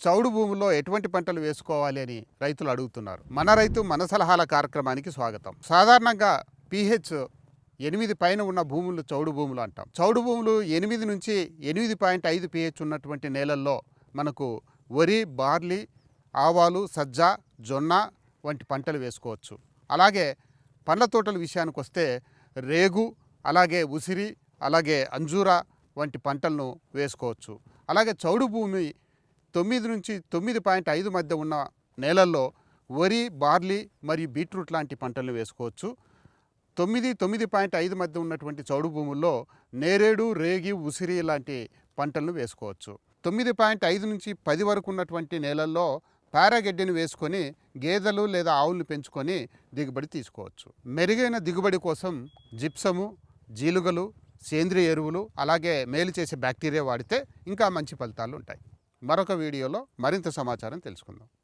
చౌడు భూముల్లో ఎటువంటి పంటలు వేసుకోవాలి అని రైతులు అడుగుతున్నారు. మన రైతు మన సలహాల కార్యక్రమానికి స్వాగతం. సాధారణంగా pH 8 పైన ఉన్న భూములు చౌడు భూములు అంటాం. చౌడు భూములు 8 నుంచి 8.5 pH ఉన్నటువంటి నేలల్లో మనకు వరి, బార్లీ, ఆవాలు, సజ్జ, జొన్న వంటి పంటలు వేసుకోవచ్చు. అలాగే పండ్ల తోటల విషయానికి వస్తే రేగు, అలాగే ఉసిరి, అలాగే అంజూరా వంటి పంటలను వేసుకోవచ్చు. అలాగే చౌడు భూమి 9 నుంచి 9.5 మధ్య ఉన్న నేలల్లో వరి, బార్లీ మరియు బీట్రూట్ లాంటి పంటలను వేసుకోవచ్చు. 9.5 మధ్య ఉన్నటువంటి చౌడు భూముల్లో నేరేడు, రేగి, ఉసిరి లాంటి పంటలను వేసుకోవచ్చు. 9.5 నుంచి 10 వరకు ఉన్నటువంటి నేలల్లో పారాగడ్డిని వేసుకొని గేదెలు లేదా ఆవులను పెంచుకొని దిగుబడి తీసుకోవచ్చు. మెరుగైన దిగుబడి కోసం జిప్సము, జీలుగలు, సేంద్రియ ఎరువులు, అలాగే మేలు చేసే బ్యాక్టీరియా వాడితే ఇంకా మంచి ఫలితాలు ఉంటాయి. మరొక వీడియోలో మరింత సమాచారం తెలుసుకుందాం.